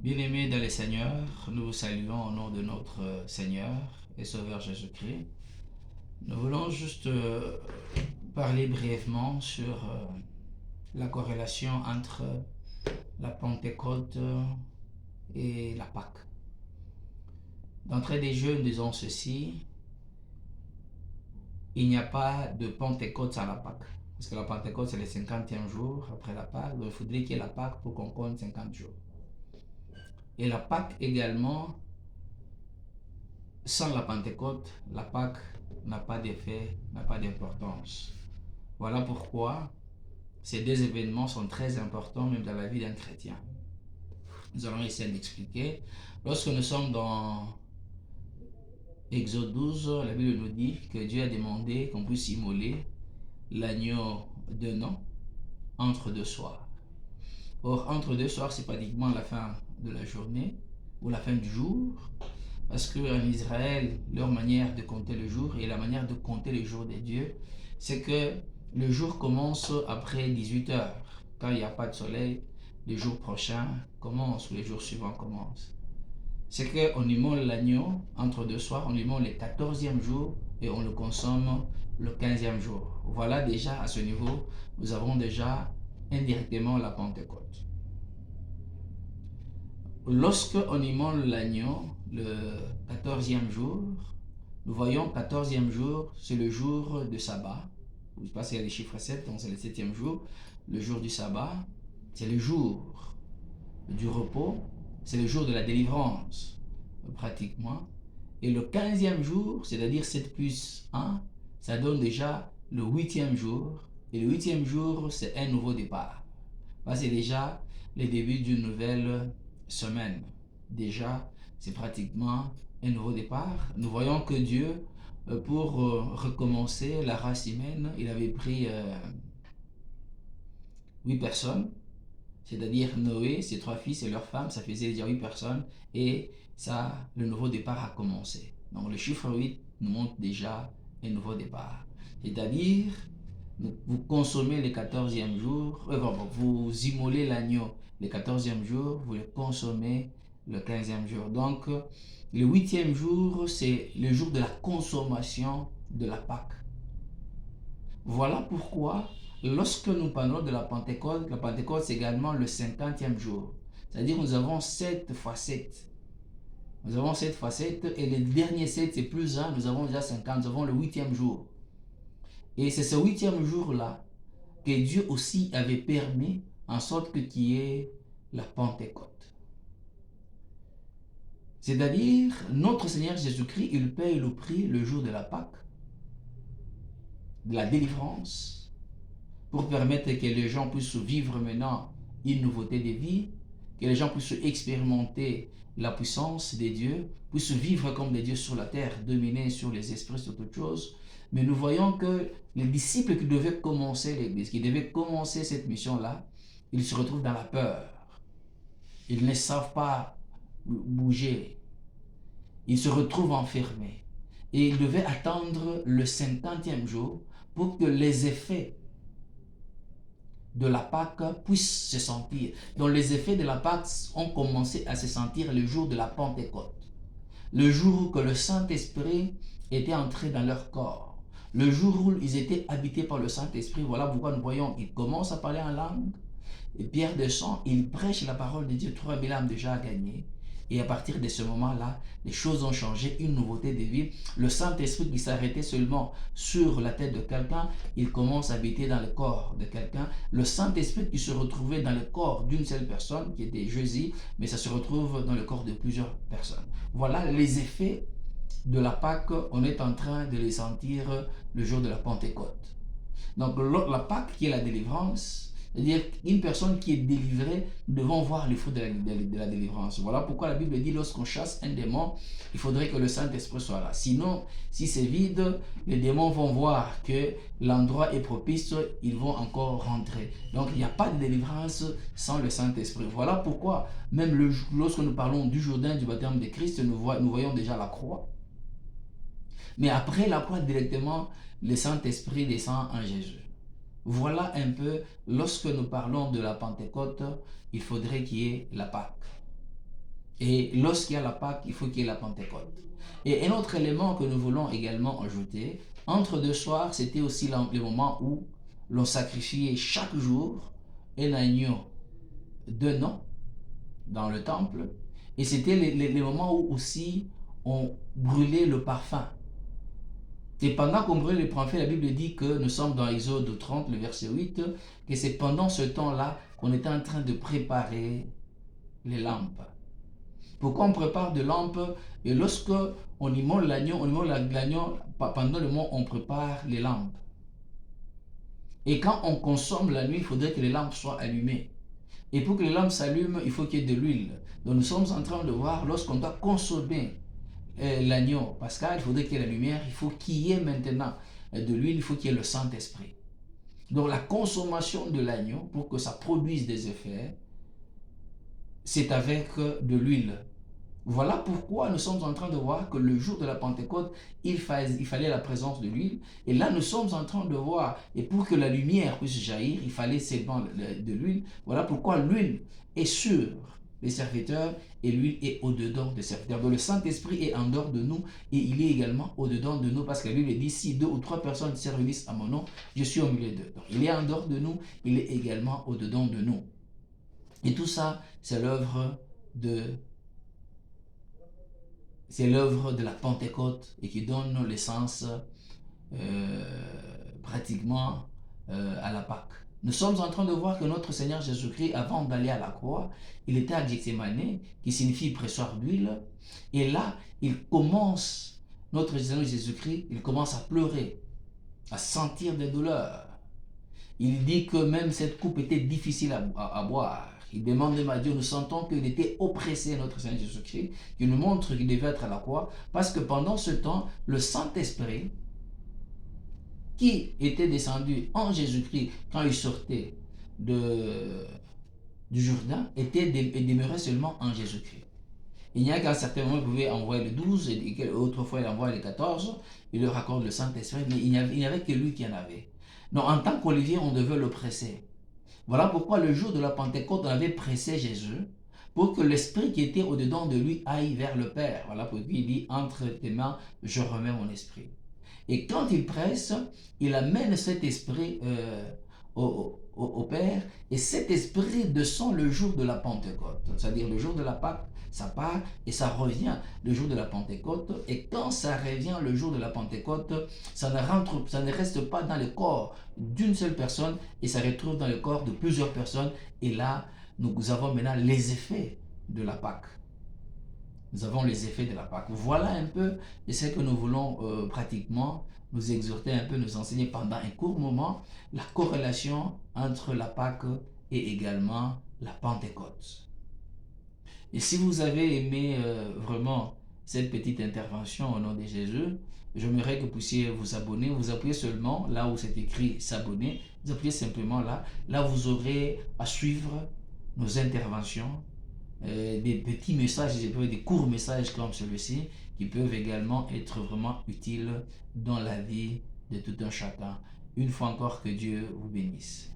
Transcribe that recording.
Bien-aimés dans le Seigneur, nous vous saluons au nom de notre Seigneur et Sauveur Jésus-Christ. Nous voulons juste parler brièvement sur la corrélation entre la Pentecôte et la Pâque. D'entrée des jeux, nous disons ceci: il n'y a pas de Pentecôte sans la Pâque. Parce que la Pentecôte, c'est le 50e jour après la Pâque, donc il faudrait qu'il y ait la Pâque pour qu'on compte 50 jours. Et la Pâque également, sans la Pentecôte, la Pâque n'a pas d'effet, n'a pas d'importance. Voilà pourquoi ces deux événements sont très importants même dans la vie d'un chrétien. Nous allons essayer d'expliquer. Lorsque nous sommes dans Exode 12, la Bible nous dit que Dieu a demandé qu'on puisse immoler l'agneau d'un an entre deux soirs. Or, entre deux soirs, c'est pratiquement la fin de la journée ou la fin du jour, parce qu'en Israël, leur manière de compter le jour et la manière de compter le jour des dieux, c'est que le jour commence après 18 heures. Quand il n'y a pas de soleil, le jour prochain commence ou les jours suivants commencent. C'est qu'on immole l'agneau entre deux soirs, on l'immole le 14e jour et on le consomme le 15e jour. Voilà, déjà à ce niveau, nous avons déjà indirectement la Pentecôte. Lorsque on immole l'agneau le 14e jour, nous voyons 14e jour, c'est le jour de sabbat. Je ne sais pas s'il y a les chiffres 7, donc c'est le 7e jour. Le jour du sabbat, c'est le jour du repos, c'est le jour de la délivrance, pratiquement. Et le 15e jour, c'est-à-dire 7 plus 1, ça donne déjà le 8e jour. Et le 8e jour, c'est un nouveau départ. C'est déjà le début d'une nouvelle semaine. Déjà, c'est pratiquement un nouveau départ. Nous voyons que Dieu, pour recommencer la race humaine, il avait pris 8 personnes, c'est-à-dire Noé, ses 3 fils et leurs femmes, ça faisait déjà 8 personnes, et ça, le nouveau départ a commencé. Donc le chiffre 8 nous montre déjà un nouveau départ. C'est-à-dire, vous consommez le 14e jour, vous immolez l'agneau le 14e jour, vous le consommez le 15e jour. Donc, le 8e jour, c'est le jour de la consommation de la Pâque. Voilà pourquoi, lorsque nous parlons de la Pentecôte c'est également le 50e jour. C'est-à-dire, nous avons 7 fois 7. Nous avons 7 fois 7, et le dernier 7, c'est plus 1, nous avons déjà 50, nous avons le 8e jour. Et c'est ce 8e jour-là que Dieu aussi avait permis en sorte qu'il y ait la Pentecôte. C'est-à-dire, notre Seigneur Jésus-Christ, il paye le prix le jour de la Pâque, de la délivrance, pour permettre que les gens puissent vivre maintenant une nouveauté de vie, que les gens puissent expérimenter la puissance des dieux, puissent vivre comme des dieux sur la terre, dominer sur les esprits, sur toutes choses. Mais nous voyons que les disciples qui devaient commencer l'Église, qui devaient commencer cette mission-là, ils se retrouvent dans la peur. Ils ne savent pas bouger. Ils se retrouvent enfermés. Et ils devaient attendre le 50e jour pour que les effets de la Pâque puissent se sentir. Donc les effets de la Pâque ont commencé à se sentir le jour de la Pentecôte. Le jour où le Saint-Esprit était entré dans leur corps. Le jour où ils étaient habités par le Saint-Esprit. Voilà pourquoi nous voyons, ils commencent à parler en langue. Et Pierre descend, il prêche la parole de Dieu, 3000 âmes déjà à gagner. Et à partir de ce moment-là, les choses ont changé, une nouveauté de vie. Le Saint-Esprit qui s'arrêtait seulement sur la tête de quelqu'un, il commence à habiter dans le corps de quelqu'un. Le Saint-Esprit qui se retrouvait dans le corps d'une seule personne, qui était Jésus, mais ça se retrouve dans le corps de plusieurs personnes. Voilà les effets de la Pâque, on est en train de les sentir le jour de la Pentecôte. Donc la Pâque qui est la délivrance, c'est-à-dire une personne qui est délivrée, nous devons voir les fruits de la délivrance. Voilà pourquoi la Bible dit lorsqu'on chasse un démon, il faudrait que le Saint-Esprit soit là. Sinon, si c'est vide, les démons vont voir que l'endroit est propice, ils vont encore rentrer. Donc il n'y a pas de délivrance sans le Saint-Esprit. Voilà pourquoi, même lorsque nous parlons du Jourdain, du baptême de Christ, nous voyons déjà la croix. Mais après la croix, directement, le Saint-Esprit descend en Jésus. Voilà un peu, lorsque nous parlons de la Pentecôte, il faudrait qu'il y ait la Pâque. Et lorsqu'il y a la Pâque, il faut qu'il y ait la Pentecôte. Et un autre élément que nous voulons également ajouter, entre deux soirs, c'était aussi le moment où l'on sacrifiait chaque jour un agneau d'un an dans le temple. Et c'était les moments où aussi on brûlait le parfum. Et pendant qu'on brûle le parfum, la Bible dit que nous sommes dans Exode 30, le verset 8, que c'est pendant ce temps-là qu'on était en train de préparer les lampes. Pourquoi on prépare des lampes? Et lorsque on immole l'agneau, pendant le moment on prépare les lampes. Et quand on consomme la nuit, il faudrait que les lampes soient allumées. Et pour que les lampes s'allument, il faut qu'il y ait de l'huile. Donc nous sommes en train de voir, lorsqu'on doit consommer l'agneau pascal, il faudrait qu'il y ait la lumière, il faut qu'il y ait maintenant de l'huile, il faut qu'il y ait le Saint-Esprit. Donc la consommation de l'agneau, pour que ça produise des effets, c'est avec de l'huile. Voilà pourquoi nous sommes en train de voir que le jour de la Pentecôte, il fallait la présence de l'huile. Et là, nous sommes en train de voir, et pour que la lumière puisse jaillir, il fallait seulement de l'huile. Voilà pourquoi l'huile est sur les serviteurs et l'huile est au-dedans des serviteurs. Donc le Saint-Esprit est en dehors de nous et il est également au-dedans de nous parce que la Bible dit si 2 ou 3 personnes se réunissent à mon nom, je suis au milieu d'eux. Donc il est en dehors de nous, il est également au-dedans de nous. Et tout ça, c'est l'œuvre de la Pentecôte et qui donne l'essence pratiquement à la Pâque. Nous sommes en train de voir que notre Seigneur Jésus-Christ, avant d'aller à la croix, il était à Gethsémanée, qui signifie pressoir d'huile. Et là, il commence, notre Seigneur Jésus-Christ, il commence à pleurer, à sentir des douleurs. Il dit que même cette coupe était difficile à boire. Il demande même à Dieu, nous sentons qu'il était oppressé, notre Seigneur Jésus-Christ, qui nous montre qu'il devait être à la croix, parce que pendant ce temps, le Saint-Esprit, qui était descendu en Jésus-Christ quand il sortait du Jourdain, demeurait seulement en Jésus-Christ. Il n'y a qu'à un certain moment, il pouvait envoyer le 12, et autrefois il envoie les 14, il leur accorde le Saint-Esprit, mais il n'y avait que lui qui en avait. Donc en tant qu'Olivier, on devait le presser. Voilà pourquoi le jour de la Pentecôte, on avait pressé Jésus pour que l'esprit qui était au-dedans de lui aille vers le Père. Voilà pourquoi il dit, entre tes mains, je remets mon esprit. Et quand il presse, il amène cet esprit au Père, et cet esprit descend le jour de la Pentecôte, c'est-à-dire le jour de la Pâque, ça part et ça revient le jour de la Pentecôte. Et quand ça revient le jour de la Pentecôte, ça ne reste pas dans le corps d'une seule personne et ça retrouve dans le corps de plusieurs personnes. Et là, nous avons maintenant les effets de la Pâque. Nous avons les effets de la Pâque. Voilà un peu ce que nous voulons pratiquement nous exhorter un peu, nous enseigner pendant un court moment, la corrélation entre la Pâque et également la Pentecôte. Et si vous avez aimé vraiment cette petite intervention au nom de Jésus, j'aimerais que vous puissiez vous abonner. Vous appuyez seulement là où c'est écrit s'abonner. Vous appuyez simplement là. Là, vous aurez à suivre nos interventions, des petits messages, des courts messages comme celui-ci, qui peuvent également être vraiment utiles dans la vie de tout un chacun. Une fois encore, que Dieu vous bénisse.